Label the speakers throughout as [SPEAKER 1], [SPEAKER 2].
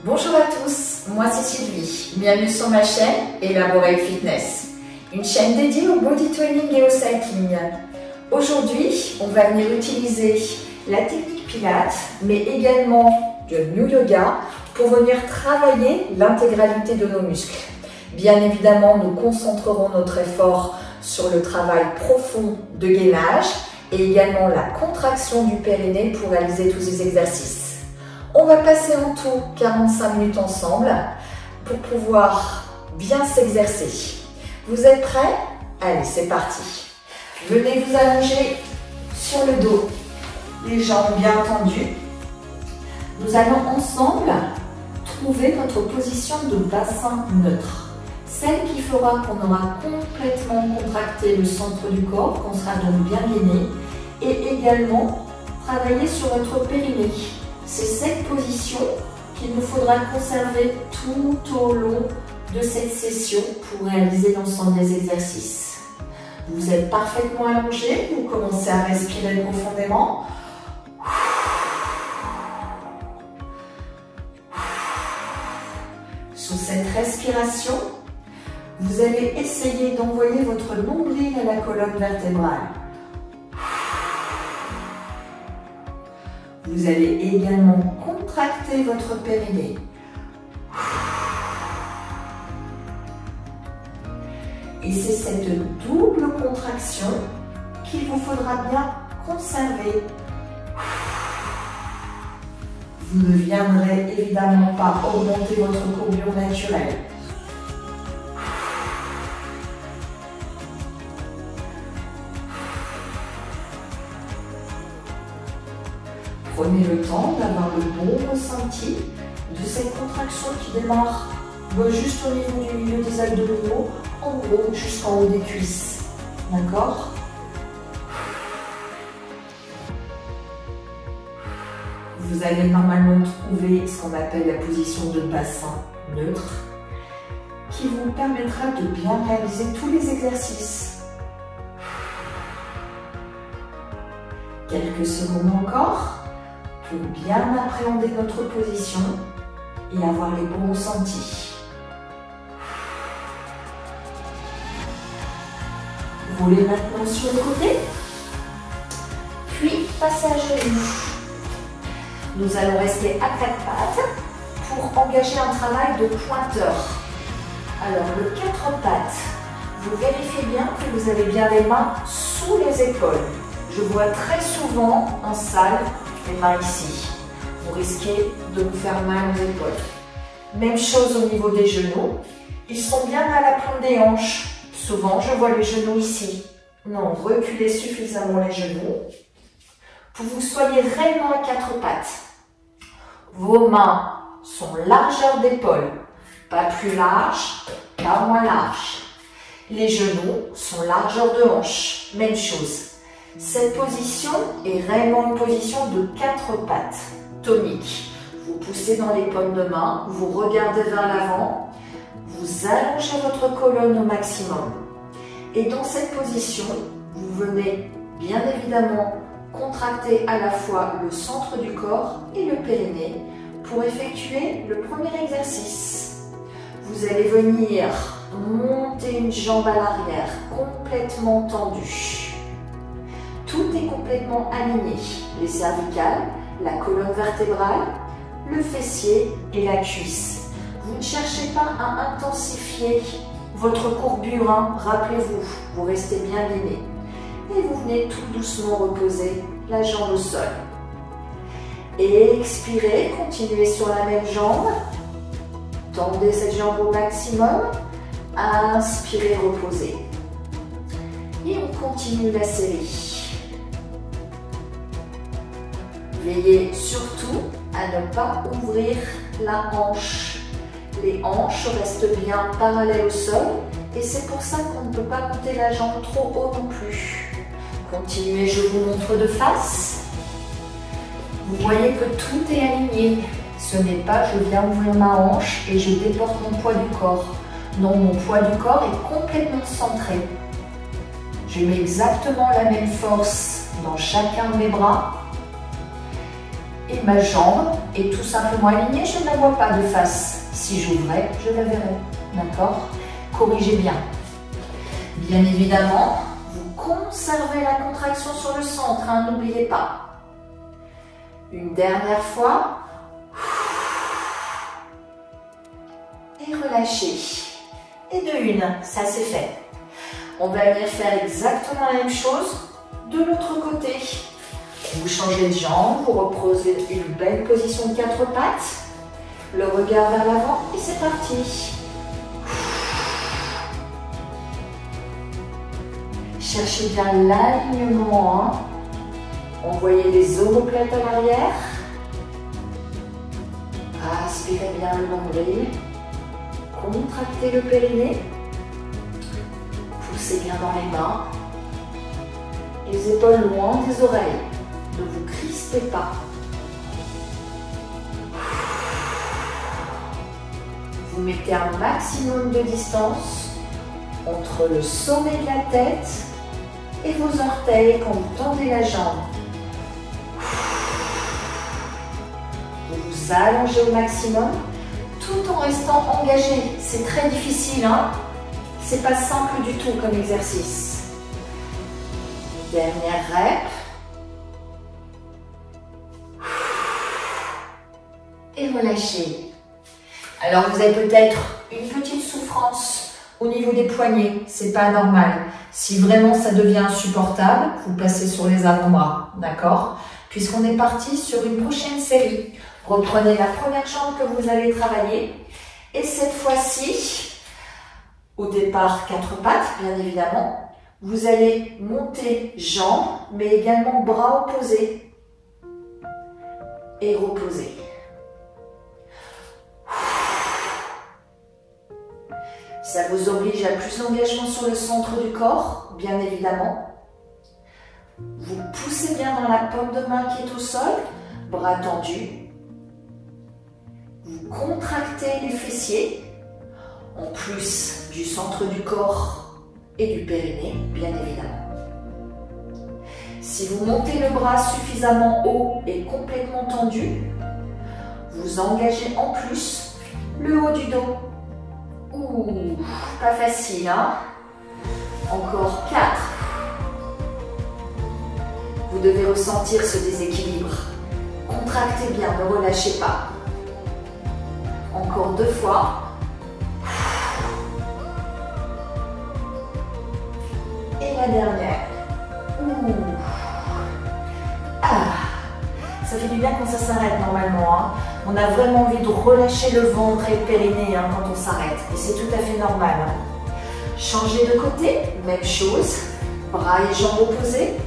[SPEAKER 1] Bonjour à tous, moi c'est Sylvie. Bienvenue sur ma chaîne Elaborate Fitness, une chaîne dédiée au body training et au cycling. Aujourd'hui, on va venir utiliser la technique Pilates, mais également du New Yoga pour venir travailler l'intégralité de nos muscles. Bien évidemment, nous concentrerons notre effort sur le travail profond de gainage et également la contraction du périnée pour réaliser tous ces exercices. On va passer en tout 45 minutes ensemble pour pouvoir bien s'exercer. Vous êtes prêts? Allez, c'est parti. Venez vous allonger sur le dos, les jambes bien tendues. Nous allons ensemble trouver notre position de bassin neutre. Celle qui fera qu'on aura complètement contracté le centre du corps, qu'on sera donc bien gainé, et également travailler sur notre périnée. C'est cette position qu'il nous faudra conserver tout au long de cette session pour réaliser l'ensemble des exercices. Vous êtes parfaitement allongé, vous commencez à respirer profondément. Sous cette respiration, vous allez essayer d'envoyer votre nombril à la colonne vertébrale. Vous allez également contracter votre périnée. Et c'est cette double contraction qu'il vous faudra bien conserver. Vous ne viendrez évidemment pas augmenter votre courbure naturelle. Prenez le temps d'avoir le bon ressenti de cette contraction qui démarre juste au niveau du milieu des abdominaux, en gros jusqu'en haut des cuisses. D'accord? Vous allez normalement trouver ce qu'on appelle la position de bassin neutre qui vous permettra de bien réaliser tous les exercices. Quelques secondes encore pour bien appréhender notre position et avoir les bons ressentis. Roulez maintenant sur le côté, puis passez à genoux. Nous allons rester à quatre pattes pour engager un travail de pointeur. Alors, le quatre pattes, vous vérifiez bien que vous avez bien les mains sous les épaules. Je vois très souvent en salle les mains ici. Vous risquez de vous faire mal aux épaules. Même chose au niveau des genoux. Ils sont bien à la pointe des hanches. Souvent, je vois les genoux ici. Non, reculez suffisamment les genoux pour que vous soyez réellement à quatre pattes. Vos mains sont largeur d'épaule, pas plus large, pas moins large. Les genoux sont largeur de hanche, même chose. Cette position est réellement une position de quatre pattes, tonique. Vous poussez dans les paumes de main, vous regardez vers l'avant, vous allongez votre colonne au maximum. Et dans cette position, vous venez bien évidemment contracter à la fois le centre du corps et le périnée pour effectuer le premier exercice. Vous allez venir monter une jambe à l'arrière, complètement tendue. Tout est complètement aligné, les cervicales, la colonne vertébrale, le fessier et la cuisse. Vous ne cherchez pas à intensifier votre courbure, hein. Rappelez-vous, vous restez bien gainé. Et vous venez tout doucement reposer la jambe au sol. Et expirez, continuez sur la même jambe. Tendez cette jambe au maximum. Inspirez, reposez. Et on continue la série. Veillez surtout à ne pas ouvrir la hanche. Les hanches restent bien parallèles au sol et c'est pour ça qu'on ne peut pas monter la jambe trop haut non plus. Continuez, je vous montre de face. Vous voyez que tout est aligné. Ce n'est pas je viens ouvrir ma hanche et je déporte mon poids du corps. Non, mon poids du corps est complètement centré. Je mets exactement la même force dans chacun de mes bras. et ma jambe est tout simplement alignée, je ne la vois pas de face. Si j'ouvrais, je la verrais. D'accord? Corrigez bien. Bien évidemment, vous conservez la contraction sur le centre, hein, n'oubliez pas. Une dernière fois. Et relâchez. Et de une, ça c'est fait. On va venir faire exactement la même chose de l'autre côté. Vous changez de jambe, vous reposez une belle position de 4 pattes. Le regard vers l'avant et c'est parti. Cherchez bien l'alignement. Hein. Envoyez les omoplates à l'arrière. Aspirez bien le nombril. Contractez le périnée. Poussez bien dans les mains. Les épaules loin des oreilles. Ne vous crispez pas. Vous mettez un maximum de distance entre le sommet de la tête et vos orteils quand vous tendez la jambe. Vous vous allongez au maximum tout en restant engagé. C'est très difficile, hein? C'est pas simple du tout comme exercice. Dernière rep. Et relâchez. Alors vous avez peut-être une petite souffrance au niveau des poignets, c'est pas normal. Si vraiment ça devient insupportable, vous passez sur les avant-bras, d'accord? Puisqu'on est parti sur une prochaine série. Reprenez la première jambe que vous allez travailler et cette fois-ci, au départ 4 pattes bien évidemment, vous allez monter jambes mais également bras opposés et reposer. Ça vous oblige à plus d'engagement sur le centre du corps, bien évidemment. Vous poussez bien dans la paume de main qui est au sol, bras tendus. Vous contractez les fessiers, en plus du centre du corps et du périnée, bien évidemment. Si vous montez le bras suffisamment haut et complètement tendu, vous engagez en plus le haut du dos. Ouh, pas facile, hein? Encore 4. Vous devez ressentir ce déséquilibre. Contractez bien, ne relâchez pas. Encore 2 fois. Et la dernière. Ouh. Ah. Ça fait du bien quand ça s'arrête normalement. Hein. On a vraiment envie de relâcher le ventre et le périnée hein, quand on s'arrête. Et c'est tout à fait normal. Hein. Changez de côté, même chose. Bras et jambes opposés.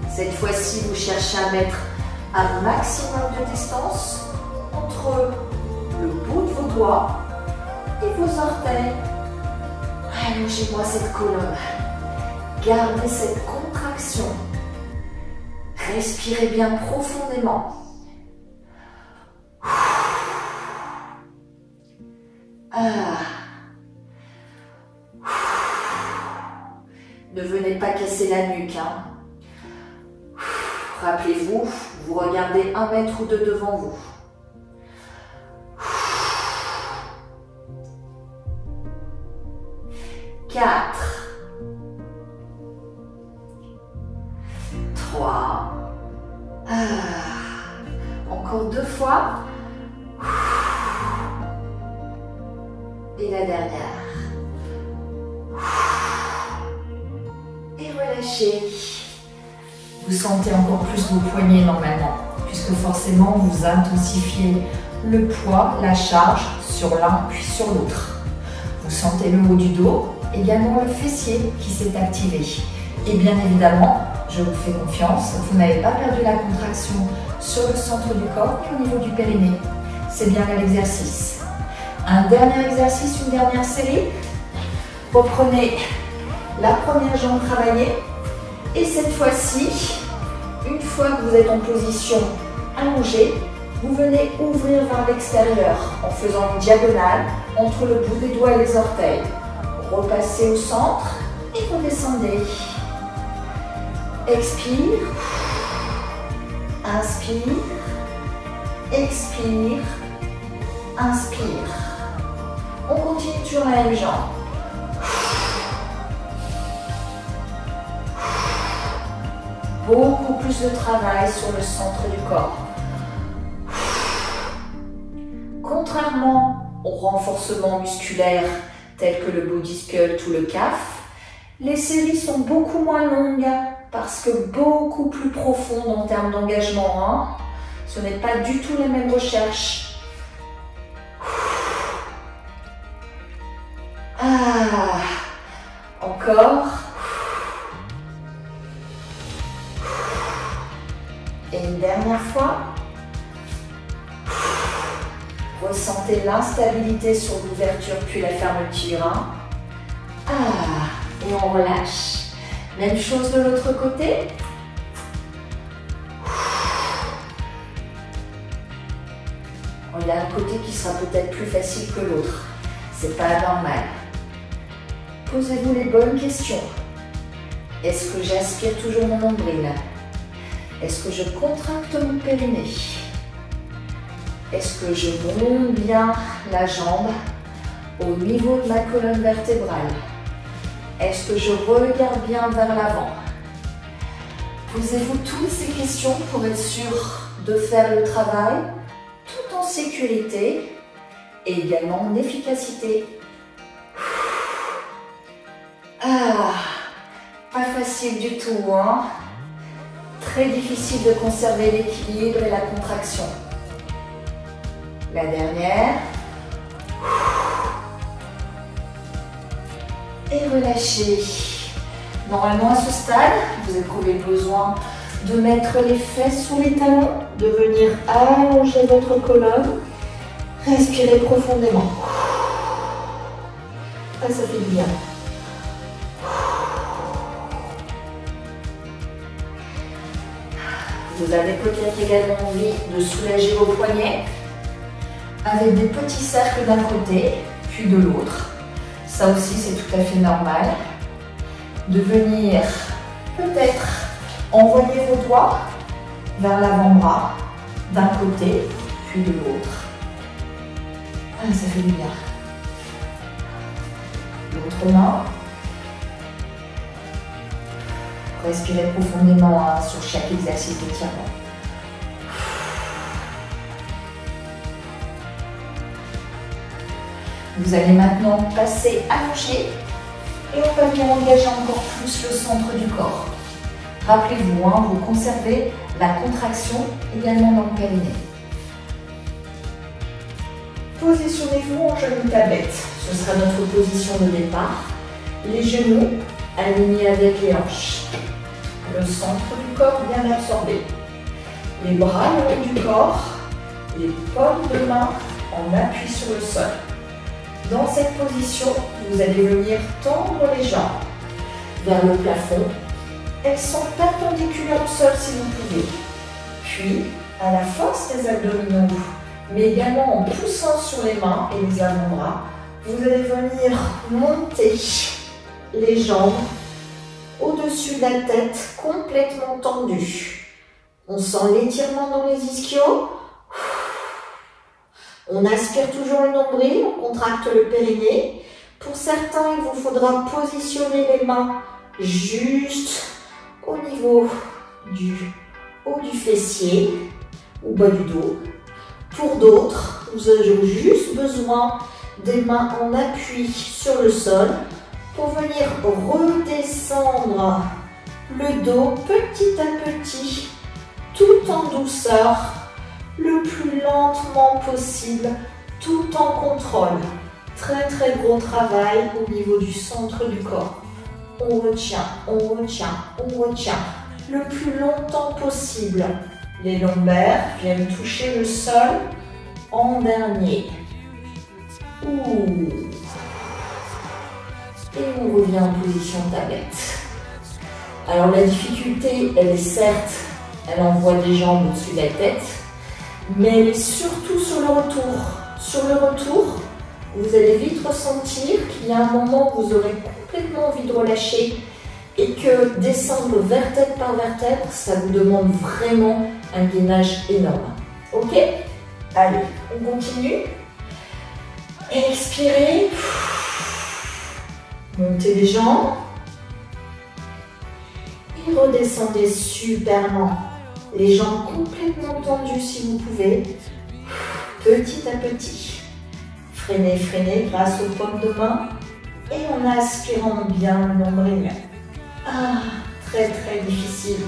[SPEAKER 1] Cette fois-ci, vous cherchez à mettre un maximum de distance entre le bout de vos doigts et vos orteils. Allongez-moi cette colonne. Gardez cette contraction. Respirez bien profondément. Ne venez pas casser la nuque. Hein. Rappelez-vous, vous regardez 1 mètre ou 2 devant vous. Quatre. 3. Encore 2 fois. Et la dernière. Et relâchez. Vous sentez encore plus vos poignets normalement, puisque forcément vous intensifiez le poids, la charge sur l'un puis sur l'autre. Vous sentez le haut du dos, également le fessier qui s'est activé. Et bien évidemment, je vous fais confiance, vous n'avez pas perdu la contraction sur le centre du corps et au niveau du périnée. C'est bien là l'exercice. Un dernier exercice, une dernière série. Reprenez la première jambe travaillée. Et cette fois-ci, une fois que vous êtes en position allongée, vous venez ouvrir vers l'extérieur en faisant une diagonale entre le bout des doigts et les orteils. Repassez au centre et redescendez. Expire. Inspire, expire, inspire. On continue toujours la même jambe. Beaucoup plus de travail sur le centre du corps. Contrairement au renforcement musculaire tel que le body sculpt ou le calf, les séries sont beaucoup moins longues parce que beaucoup plus profondes en termes d'engagement. Hein. Ce n'est pas du tout les mêmes recherches. Ah, encore. Et une dernière fois. Ressentez l'instabilité sur l'ouverture puis la fermeture. Hein. Ah, et on relâche. Même chose de l'autre côté. Il y a un côté qui sera peut-être plus facile que l'autre. C'est pas normal. Posez-vous les bonnes questions. Est-ce que j'aspire toujours mon nombril? Est-ce que je contracte mon périnée? Est-ce que je monte bien la jambe au niveau de ma colonne vertébrale? Est-ce que je regarde bien vers l'avant? Posez-vous toutes ces questions pour être sûr de faire le travail tout en sécurité et également en efficacité. Ah, pas facile du tout, hein? Très difficile de conserver l'équilibre et la contraction. La dernière. Et relâchez. Normalement, à ce stade, vous éprouvez besoin de mettre les fesses sous les talons, de venir allonger votre colonne. Respirez profondément. Ah, ça fait du bien. Vous avez peut-être également envie de soulager vos poignets avec des petits cercles d'un côté, puis de l'autre. Ça aussi, c'est tout à fait normal. De venir peut-être envoyer vos doigts vers l'avant-bras d'un côté, puis de l'autre. Ah, ça fait du bien. L'autre main. Respirez profondément hein, sur chaque exercice d'étirement. Vous allez maintenant passer allongé et on va bien engager encore plus le centre du corps. Rappelez-vous, hein, vous conservez la contraction également dans le périnée. Positionnez-vous en genou tablette. Ce sera notre position de départ. Les genoux alignés avec les hanches. Le centre du corps bien absorbé. Les bras le long du corps. Les paumes de main en appui sur le sol. Dans cette position, vous allez venir tendre les jambes vers le plafond. Elles sont perpendiculaires au sol si vous pouvez. Puis, à la force des abdominaux, mais également en poussant sur les mains et les avant-bras, vous allez venir monter les jambes au-dessus de la tête, complètement tendue. On sent l'étirement dans les ischios. On aspire toujours le nombril, on contracte le périnée. Pour certains, il vous faudra positionner les mains juste au niveau du haut du fessier ou bas du dos. Pour d'autres, vous avez juste besoin des mains en appui sur le sol pour venir redescendre le dos petit à petit, tout en douceur, le plus lentement possible, tout en contrôle. Très très gros travail au niveau du centre du corps. On retient, on retient, on retient le plus longtemps possible. Les lombaires viennent toucher le sol en dernier. Ouh. Et on revient en position tablette. Alors la difficulté, elle est certes, elle envoie les jambes au-dessus de la tête, mais elle est surtout sur le retour. Sur le retour, vous allez vite ressentir qu'il y a un moment où vous aurez complètement envie de relâcher et que descendre vertèbre par vertèbre, ça vous demande vraiment un gainage énorme. Ok? Allez, on continue. Expirez. Montez les jambes. Et redescendez super lent. Les jambes complètement tendues si vous pouvez. Petit à petit. Freinez, freinez grâce aux paumes de main. Et en aspirant bien le nombril. Ah, très très difficile.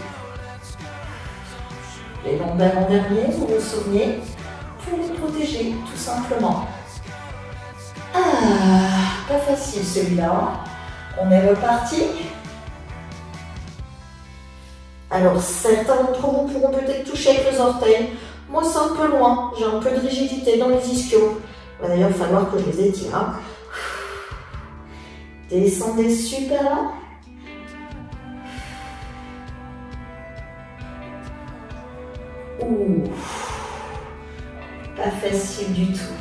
[SPEAKER 1] Les lombaires en dernier, vous vous souvenez, pour les protéger tout simplement. Ah, pas facile celui-là. On est reparti. Alors certains d'entre vous pourront peut-être toucher avec les orteils. Moi c'est un peu loin, j'ai un peu de rigidité dans les ischios. Il va d'ailleurs falloir que je les étire. Hein. Descendez super lent. Ouh, pas facile du tout.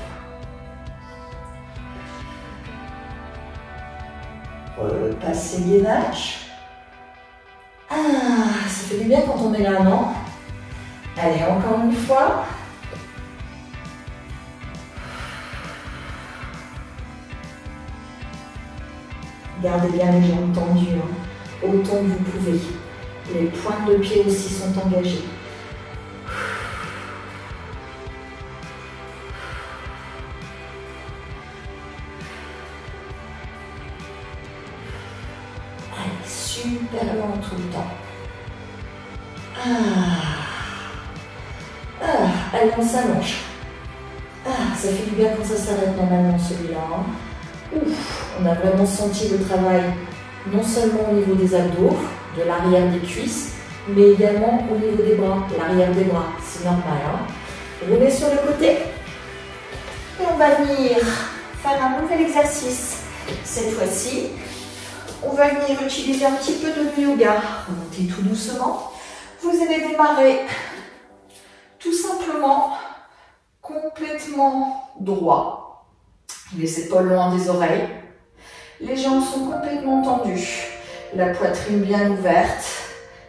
[SPEAKER 1] Repassez le gainage. Ah, ça fait du bien quand on est là, non? Allez, encore une fois. Gardez bien les jambes tendues, hein, autant que vous pouvez. Les pointes de pied aussi sont engagées. Super lent tout le temps. Allez, on s'allonge. Ça fait du bien quand ça s'arrête normalement celui-là. Hein. Ouf, on a vraiment senti le travail, non seulement au niveau des abdos, de l'arrière des cuisses, mais également au niveau des bras, l'arrière des bras. C'est normal. Hein. Roulez sur le côté. Et on va venir faire un nouvel exercice. Cette fois-ci, on va venir utiliser un petit peu de yoga. Remontez tout doucement. Vous allez démarrer tout simplement complètement droit. Les épaules loin des oreilles. Les jambes sont complètement tendues. La poitrine bien ouverte.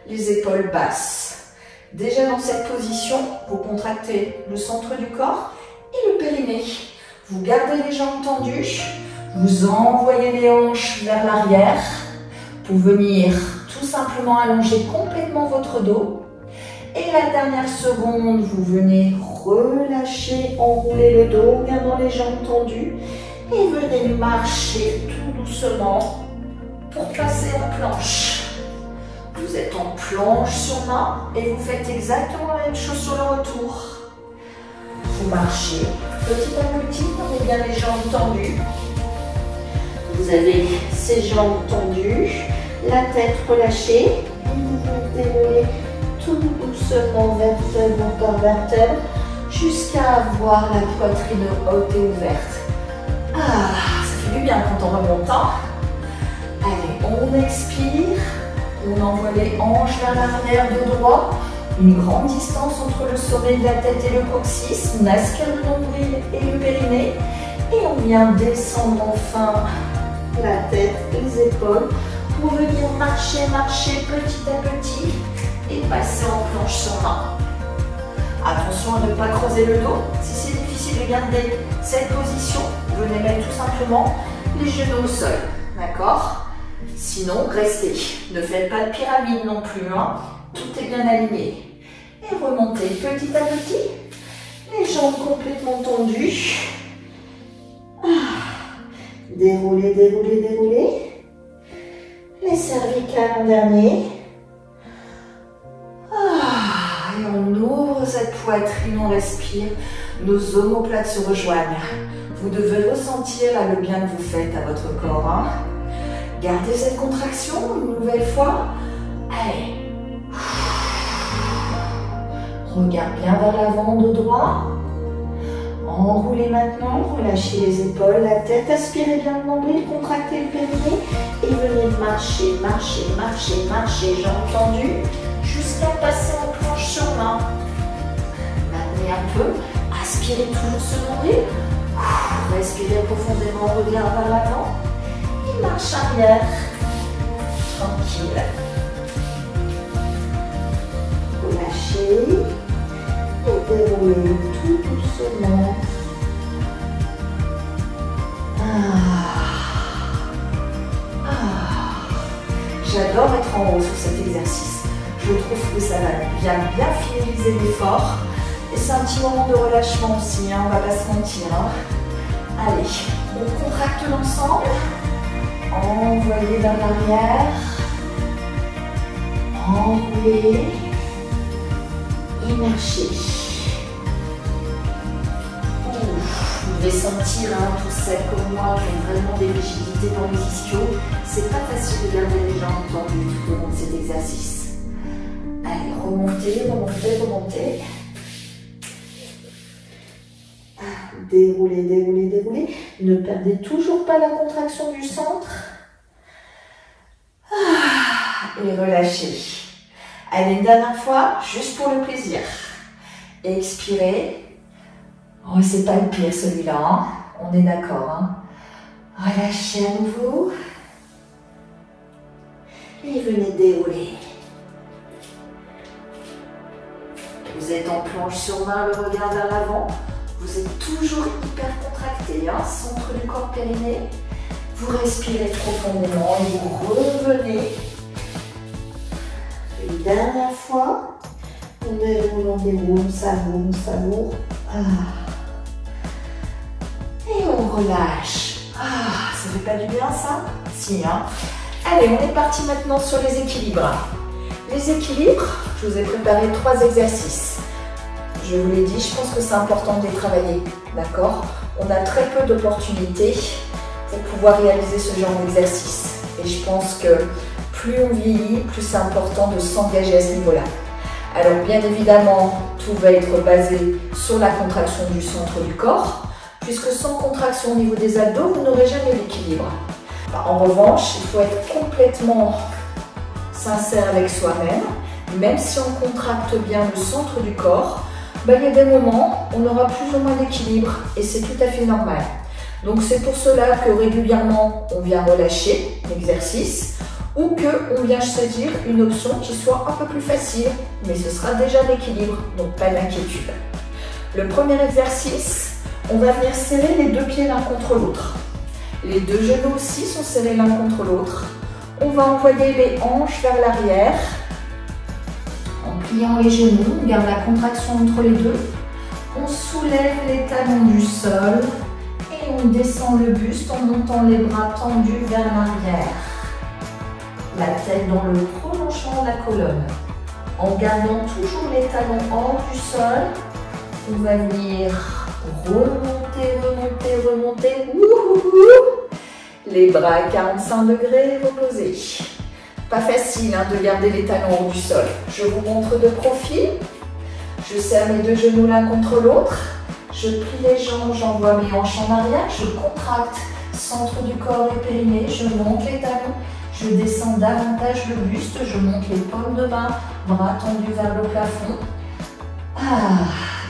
[SPEAKER 1] Les épaules basses. Déjà dans cette position, vous contractez le centre du corps et le périnée. Vous gardez les jambes tendues. Vous envoyez les hanches vers l'arrière pour venir tout simplement allonger complètement votre dos. Et la dernière seconde, vous venez relâcher, enrouler le dos, gardant les jambes tendues. Et venez marcher tout doucement pour passer en planche. Vous êtes en planche sur main et vous faites exactement la même chose sur le retour. Vous marchez petit à petit, avec bien les jambes tendues. Vous avez ces jambes tendues, la tête relâchée, et vous déroulez tout doucement vertèbre par vertèbre jusqu'à avoir la poitrine haute et ouverte. Ça fait du bien quand on remonte. Hein. Allez, on expire, on envoie les hanches vers l'arrière de droit, une grande distance entre le sommet de la tête et le coccyx, on aspire le nombril et le périnée, et on vient descendre enfin la tête, les épaules, pour venir marcher, marcher petit à petit et passer en planche sur main. Attention à ne pas creuser le dos. Si c'est difficile de garder cette position, venez mettre tout simplement les genoux au sol. D'accord? Sinon, restez. Ne faites pas de pyramide non plus. Hein. Tout est bien aligné. Et remontez petit à petit. Les jambes complètement tendues. Déroulez, déroulez, déroulez. Les cervicales en dernier. Et on ouvre cette poitrine, on respire. Nos omoplates se rejoignent. Vous devez ressentir là, le bien que vous faites à votre corps. Hein. Gardez cette contraction une nouvelle fois. Allez. Regarde bien vers l'avant, dos droit. Enroulez maintenant, relâchez les épaules, la tête, aspirez bien le nombril, contractez le périnée et venez marcher, marcher, marcher, marcher, jambes tendues, jusqu'à passer en planche sur main. Maintenez un peu, aspirez toujours ce nombril, respirez profondément, regard vers l'avant et marche arrière, tranquille. Relâchez. déroulez tout doucement. J'adore être en haut sur cet exercice. Je trouve que ça vient bien finaliser l'effort. Et c'est un petit moment de relâchement aussi, hein, on ne va pas se mentir. Hein. Allez, on contracte l'ensemble. Envoyez vers l'arrière. Enroulez. Immergez. Vous devez sentir, hein, tous celles comme moi qui ont vraiment des rigidités dans les ischios. C'est pas facile de garder les jambes tendues tout au long de cet exercice. Allez, remontez, remontez, remontez. Déroulez, déroulez, déroulez. Ne perdez toujours pas la contraction du centre. Et relâchez. Allez, une dernière fois, juste pour le plaisir. Expirez. Oh, c'est pas le pire celui-là, hein. On est d'accord. Hein. Relâchez à nouveau. Et venez dérouler. Vous êtes en planche sur main, le regard vers l'avant. Vous êtes toujours hyper contracté, hein, centre du corps périnée. Vous respirez profondément et vous revenez. Une dernière fois. On déroule, on savoure, on savoure. Et on relâche. Ça fait pas du bien ça? Si, hein. Allez, on est parti maintenant sur les équilibres. Les équilibres, je vous ai préparé 3 exercices. Je vous l'ai dit, je pense que c'est important de les travailler, d'accord? On a très peu d'opportunités pour pouvoir réaliser ce genre d'exercice. Et je pense que plus on vieillit, plus c'est important de s'engager à ce niveau-là. Alors bien évidemment, tout va être basé sur la contraction du centre du corps, puisque sans contraction au niveau des abdos, vous n'aurez jamais d'équilibre. En revanche, il faut être complètement sincère avec soi-même. Même si on contracte bien le centre du corps, il y a des moments où on aura plus ou moins d'équilibre et c'est tout à fait normal. Donc c'est pour cela que régulièrement on vient relâcher l'exercice ou qu'on vient choisir une option qui soit un peu plus facile, mais ce sera déjà l'équilibre, donc pas d'inquiétude. Le premier exercice, on va venir serrer les 2 pieds l'un contre l'autre. Les 2 genoux aussi sont serrés l'un contre l'autre. On va envoyer les hanches vers l'arrière. En pliant les genoux, on garde la contraction entre les deux. On soulève les talons du sol et on descend le buste en montant les bras tendus vers l'arrière. La tête dans le prolongement de la colonne. En gardant toujours les talons hors du sol, on va venir remonter, remonter, remonter. Les bras à 45 degrés, reposés. Pas facile hein, de garder les talons hors du sol. Je vous montre de profil. Je serre mes 2 genoux l'un contre l'autre. Je plie les jambes, j'envoie mes hanches en arrière. Je contracte centre du corps et périnée. Je monte les talons. Je descends davantage le buste. Je monte les paumes de main. Bras tendus vers le plafond.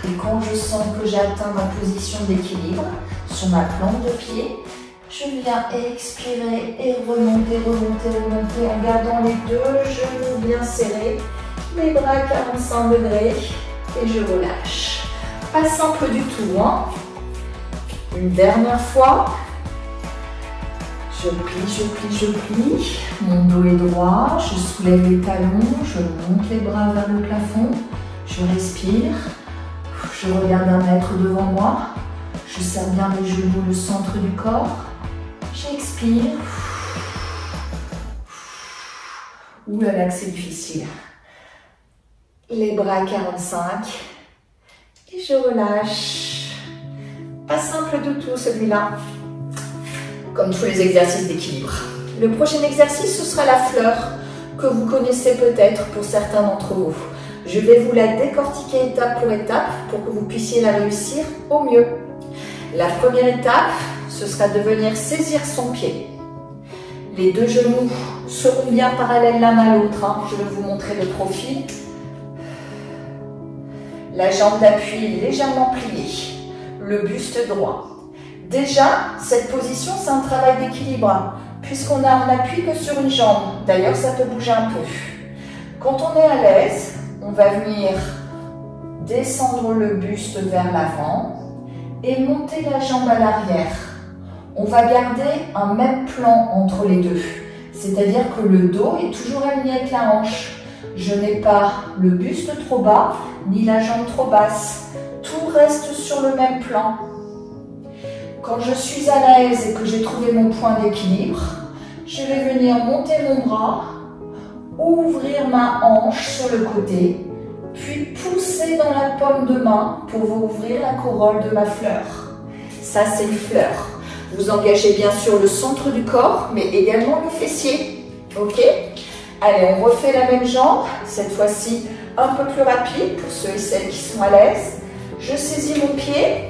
[SPEAKER 1] Et quand je sens que j'atteins ma position d'équilibre sur ma plante de pied, je viens expirer et remonter, remonter, remonter en gardant les 2 genoux bien serrés, les bras à 45 degrés et je relâche. Pas simple du tout, hein. Une dernière fois. Je plie, je plie, je plie. Mon dos est droit, je soulève les talons, je monte les bras vers le plafond, je respire. Je regarde 1 mètre devant moi. Je serre bien les genoux, le centre du corps. J'expire. Ouh là là que c'est difficile. Les bras à 45. Et je relâche. Pas simple du tout celui-là. Comme tous les exercices d'équilibre. Le prochain exercice, ce sera la fleur que vous connaissez peut-être pour certains d'entre vous. Je vais vous la décortiquer étape pour étape pour que vous puissiez la réussir au mieux. La première étape, ce sera de venir saisir son pied. Les 2 genoux seront bien parallèles l'un à l'autre. Hein. Je vais vous montrer le profil. La jambe d'appui légèrement pliée. Le buste droit. Déjà, cette position, c'est un travail d'équilibre. Puisqu'on n'appuie que sur une jambe. D'ailleurs, ça peut bouger un peu. Quand on est à l'aise, on va venir descendre le buste vers l'avant et monter la jambe à l'arrière. On va garder un même plan entre les deux, c'est-à-dire que le dos est toujours aligné avec la hanche. Je n'ai pas le buste trop bas, ni la jambe trop basse. Tout reste sur le même plan. Quand je suis à l'aise et que j'ai trouvé mon point d'équilibre, je vais venir monter mon bras, ouvrir ma hanche sur le côté, puis pousser dans la paume de main pour vous ouvrir la corolle de ma fleur. Ça, c'est une fleur. Vous engagez bien sûr le centre du corps, mais également le fessier. Ok? Allez, on refait la même jambe, cette fois-ci un peu plus rapide pour ceux et celles qui sont à l'aise. Je saisis mon pied,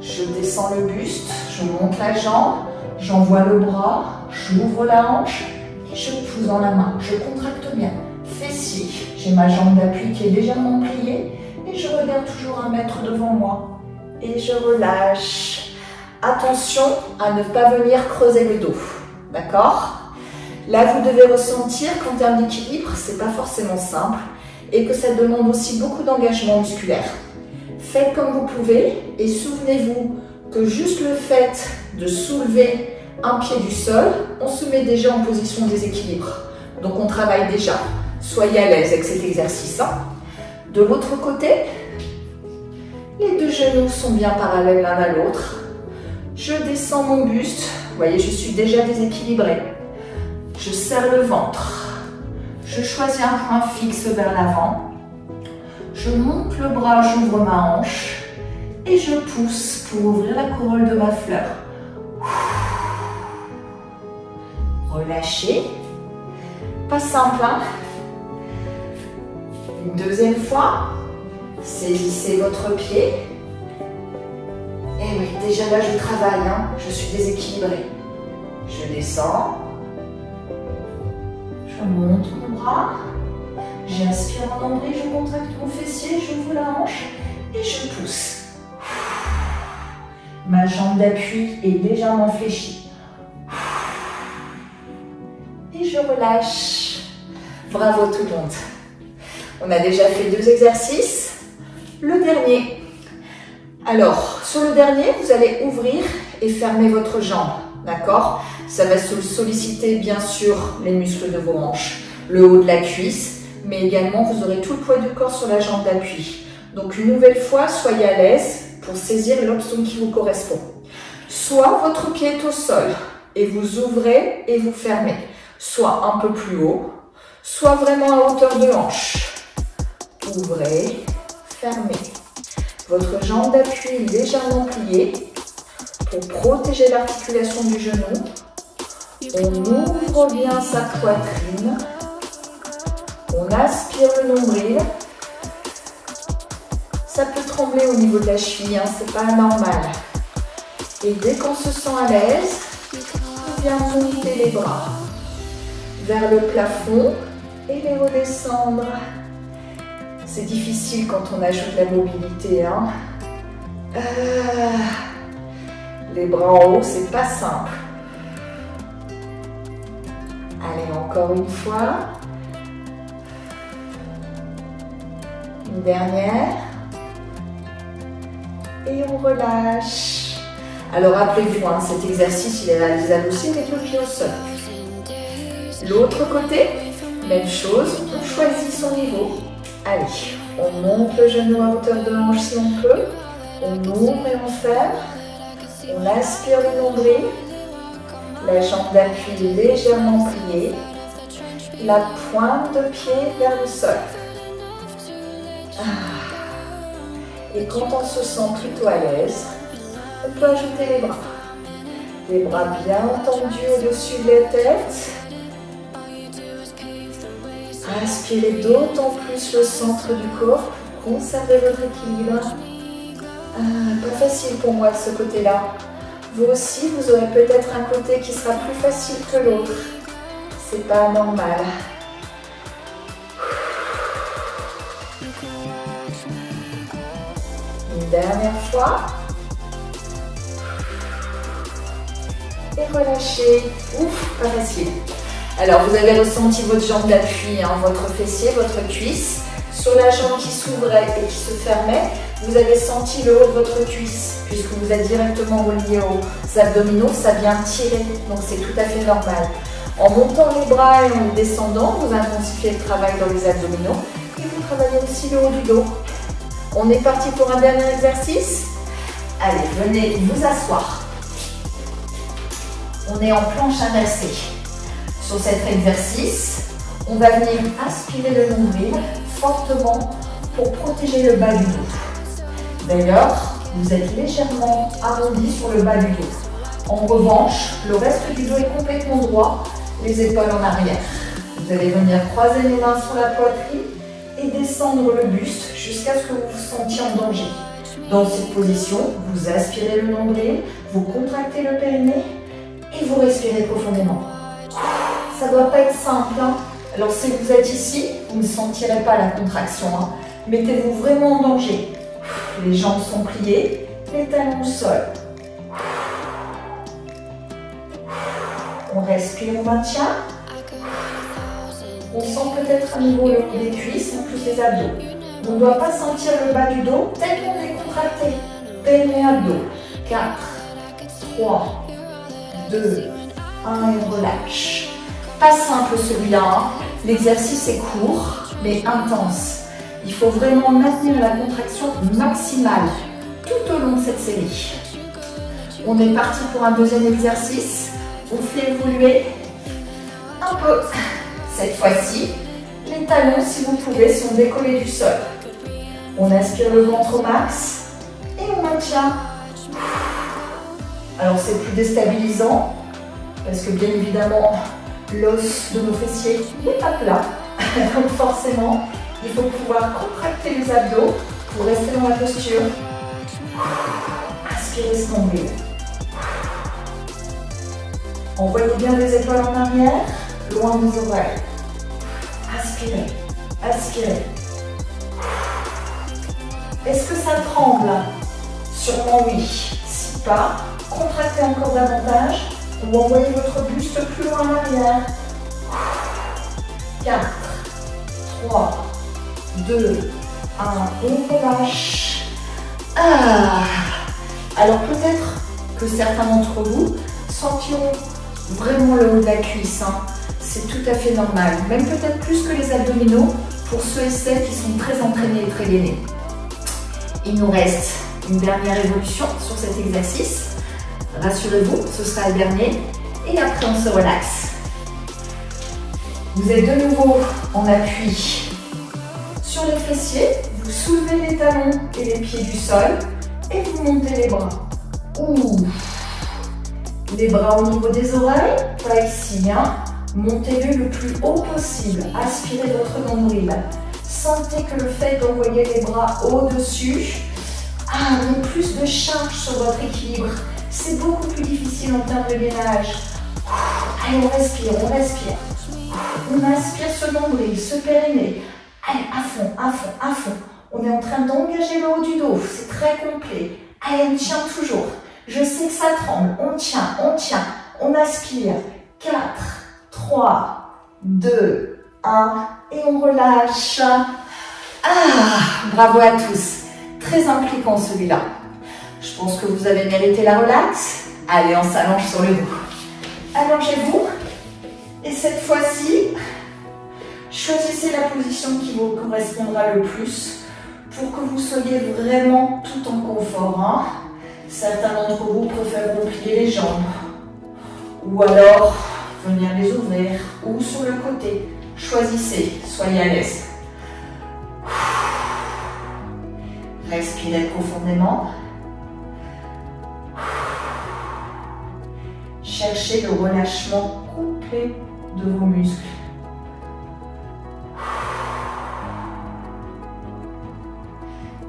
[SPEAKER 1] je descends le buste, je monte la jambe, j'envoie le bras, j'ouvre la hanche et je pousse dans la main. Je contracte bien. Fessier, j'ai ma jambe d'appui qui est légèrement pliée et je regarde toujours 1 mètre devant moi. Et je relâche. Attention à ne pas venir creuser le dos. D'accord? Là, vous devez ressentir qu'en termes d'équilibre, c'est pas forcément simple et que ça demande aussi beaucoup d'engagement musculaire. Faites comme vous pouvez et souvenez-vous que juste le fait de soulever un pied du sol, on se met déjà en position déséquilibre. Donc on travaille déjà. Soyez à l'aise avec cet exercice. De l'autre côté, les 2 genoux sont bien parallèles l'un à l'autre. Je descends mon buste. Vous voyez, je suis déjà déséquilibrée. Je serre le ventre. Je choisis un point fixe vers l'avant. Je monte le bras, j'ouvre ma hanche et je pousse pour ouvrir la corolle de ma fleur. Relâchez. Pas simple, hein? Une 2e fois. Saisissez votre pied. Et oui, déjà là, je travaille, hein? Je suis déséquilibrée. Je descends. Je monte mon bras. J'inspire en nombril, je contracte mon fessier, j'ouvre la hanche et je pousse. Ma jambe d'appui est légèrement fléchie. Et je relâche. Bravo tout le monde. On a déjà fait 2 exercices. Le dernier. Alors, sur le dernier, vous allez ouvrir et fermer votre jambe. D'accord? Ça va solliciter bien sûr les muscles de vos hanches, le haut de la cuisse, mais également vous aurez tout le poids du corps sur la jambe d'appui. Donc une nouvelle fois, soyez à l'aise pour saisir l'option qui vous correspond. Soit votre pied est au sol et vous ouvrez et vous fermez, soit un peu plus haut, soit vraiment à hauteur de hanche. Ouvrez, fermez. Votre jambe d'appui est légèrement pliée pour protéger l'articulation du genou. On ouvre bien sa poitrine. On aspire le nombril. Ça peut trembler au niveau de la cheville, hein, c'est pas normal. Et dès qu'on se sent à l'aise, on vient monter les bras vers le plafond et les redescendre. C'est difficile quand on ajoute la mobilité, hein. Les bras en haut, c'est pas simple. Allez, encore une fois. Une dernière. Et on relâche. Alors rappelez-vous, hein, cet exercice, il est réalisable aussi avec le pied au sol. L'autre côté, même chose, on choisit son niveau. Allez, on monte le genou à hauteur de hanche si on peut. On ouvre et on ferme. On aspire le nombril. La jambe d'appui est légèrement pliée. La pointe de pied vers le sol. Et quand on se sent plutôt à l'aise, on peut ajouter les bras. Les bras bien tendus au-dessus de la tête. Inspirez d'autant plus le centre du corps pour conserver votre équilibre. Pas facile pour moi de ce côté-là. Vous aussi, vous aurez peut-être un côté qui sera plus facile que l'autre. C'est pas normal. Une dernière fois. Et relâchez. Ouf, pas facile. Alors, vous avez ressenti votre jambe d'appui, hein, votre fessier, votre cuisse Sur la jambe qui s'ouvrait et qui se fermait, vous avez senti le haut de votre cuisse, puisque vous êtes directement relié aux abdominaux, ça vient tirer, donc c'est tout à fait normal. En montant les bras et en descendant, vous intensifiez le travail dans les abdominaux et vous travaillez aussi le haut du dos. On est parti pour un dernier exercice. Allez, venez vous asseoir. On est en planche inversée. Sur cet exercice, on va venir aspirer le nombril fortement pour protéger le bas du dos. D'ailleurs, vous êtes légèrement arrondi sur le bas du dos. En revanche, le reste du dos est complètement droit, les épaules en arrière. Vous allez venir croiser les mains sur la poitrine et descendre le buste jusqu'à ce que vous vous sentiez en danger. Dans cette position, vous aspirez le nombril, vous contractez le périnée et vous respirez profondément. Ça ne doit pas être simple, hein. Alors si vous êtes ici, vous ne sentirez pas la contraction, hein. Mettez-vous vraiment en danger. Les jambes sont pliées, les talons au sol. On respire, on maintient. On sent peut-être à nouveau le haut des cuisses, en plus les abdos. On ne doit pas sentir le bas du dos tel qu'on est contracté. Périnée, abdos. 4, 3, 2, 1 et on relâche. Pas simple celui-là, hein. L'exercice est court mais intense. Il faut vraiment maintenir la contraction maximale tout au long de cette série. On est parti pour un deuxième exercice. On fait évoluer un peu. Cette fois-ci, les talons, si vous pouvez, sont décollés du sol. On aspire le ventre au max et on maintient. Alors c'est plus déstabilisant parce que bien évidemment, l'os de nos fessiers n'est pas plat. Donc forcément, il faut pouvoir contracter les abdos pour rester dans la posture. Aspirez ce nombril. Envoyez bien les épaules en arrière, loin des oreilles. Aspirez, aspirez. Est-ce que ça tremble? Sûrement oui. Si pas, contractez encore davantage ou envoyez votre buste plus loin en arrière. 4, 3, 2, 1, on relâche. Alors peut-être que certains d'entre vous sentiront vraiment le haut de la cuisse, hein. C'est tout à fait normal, même peut-être plus que les abdominaux pour ceux et celles qui sont très entraînés et très gainés. Il nous reste une dernière évolution sur cet exercice. Rassurez-vous, ce sera le dernier et après on se relaxe. Vous êtes de nouveau en appui sur les fessiers, vous soulevez les talons et les pieds du sol et vous montez les bras. Les bras au niveau des oreilles, pas ici, hein. Montez-le le plus haut possible, aspirez votre nombril. Sentez que le fait d'envoyer les bras au-dessus met plus de charge sur votre équilibre. C'est beaucoup plus difficile en termes de gainage. Allez, on respire, on respire. On aspire ce nombril, ce périnée. Allez, à fond, à fond, à fond. On est en train d'engager le haut du dos, c'est très complet. Allez, on tient toujours. Je sais que ça tremble, on tient, on aspire. 4, 3, 2, 1 et on relâche. Bravo à tous. Très impliquant celui-là. Je pense que vous avez mérité la relax. Allez, on s'allonge sur le dos. Allongez-vous. Et cette fois-ci, choisissez la position qui vous correspondra le plus pour que vous soyez vraiment tout en confort, hein. Certains d'entre vous préféreront plier les jambes ou alors venir les ouvrir ou sur le côté. Choisissez, soyez à l'aise. Respirez profondément. Cherchez le relâchement complet de vos muscles.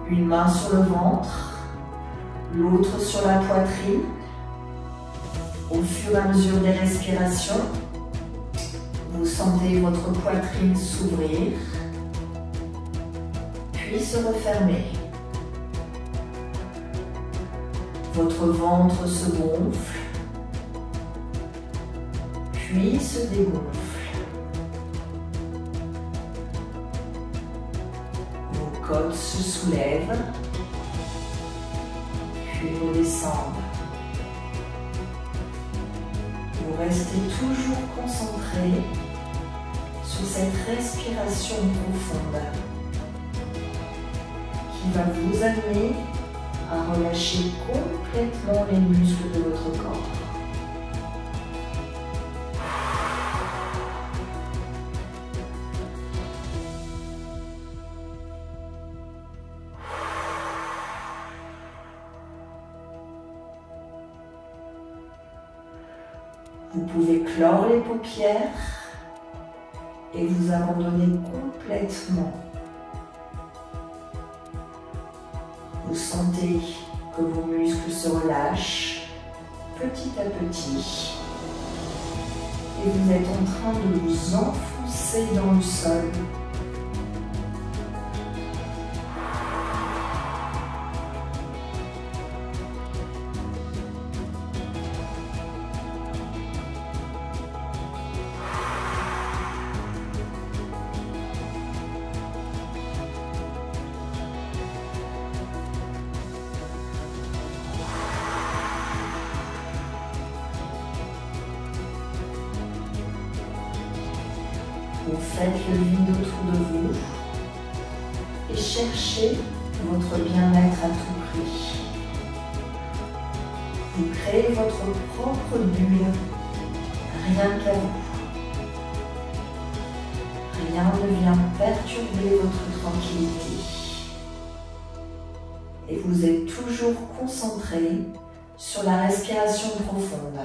[SPEAKER 1] Une main sur le ventre, l'autre sur la poitrine. Au fur et à mesure des respirations, vous sentez votre poitrine s'ouvrir, puis se refermer. Votre ventre se gonfle, puis se dégonfle. côtes se soulèvent, puis redescendent. Vous restez toujours concentré sur cette respiration profonde qui va vous amener à relâcher complètement les muscles de votre corps. Vous pouvez clore les paupières et vous abandonner complètement. Vous sentez que vos muscles se relâchent petit à petit et vous êtes en train de vous enfoncer dans le sol. Vous faites le vide autour de vous et cherchez votre bien-être à tout prix. Vous créez votre propre bulle, rien qu'à vous. Rien ne vient perturber votre tranquillité. Et vous êtes toujours concentré sur la respiration profonde.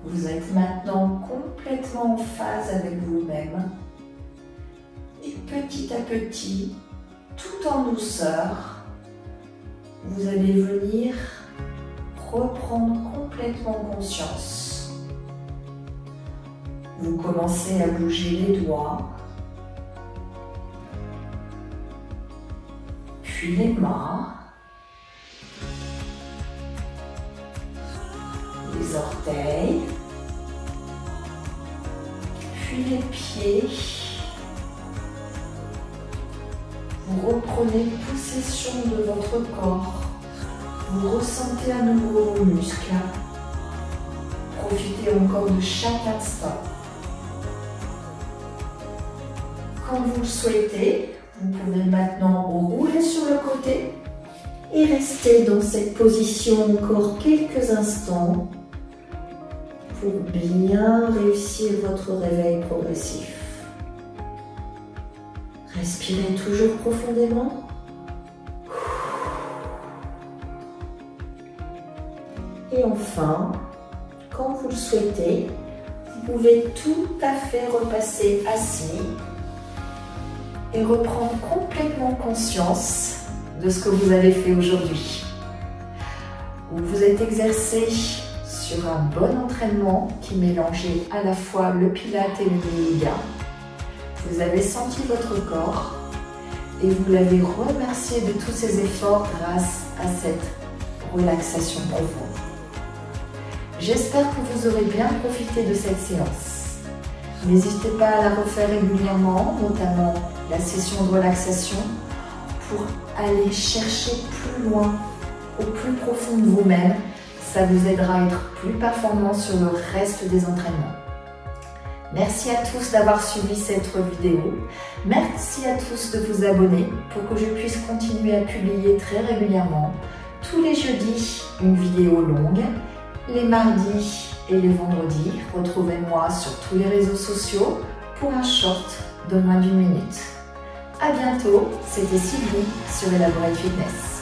[SPEAKER 1] Vous êtes maintenant complètement en phase avec vous-même et petit à petit, tout en douceur, vous allez venir reprendre complètement conscience. Vous commencez à bouger les doigts, puis les mains, les orteils, puis les pieds. Vous reprenez possession de votre corps. Vous ressentez à nouveau vos muscles. Profitez encore de chaque instant. Quand vous le souhaitez, vous pouvez maintenant rouler sur le côté et rester dans cette position encore quelques instants pour bien réussir votre réveil progressif. Respirez toujours profondément. Et enfin, quand vous le souhaitez, vous pouvez tout à fait repasser assis et reprendre complètement conscience de ce que vous avez fait aujourd'hui. Vous vous êtes exercé sur un bon entraînement qui mélangeait à la fois le pilate et le yoga. Vous avez senti votre corps et vous l'avez remercié de tous ses efforts grâce à cette relaxation profonde. J'espère que vous aurez bien profité de cette séance. N'hésitez pas à la refaire régulièrement, notamment la session de relaxation, pour aller chercher plus loin, au plus profond de vous-même. Ça vous aidera à être plus performant sur le reste des entraînements. Merci à tous d'avoir suivi cette vidéo. Merci à tous de vous abonner pour que je puisse continuer à publier très régulièrement. Tous les jeudis, une vidéo longue. Les mardis et les vendredis, retrouvez-moi sur tous les réseaux sociaux pour un short de moins d'1 minute. À bientôt, c'était Sylvie sur Elaborate Fitness.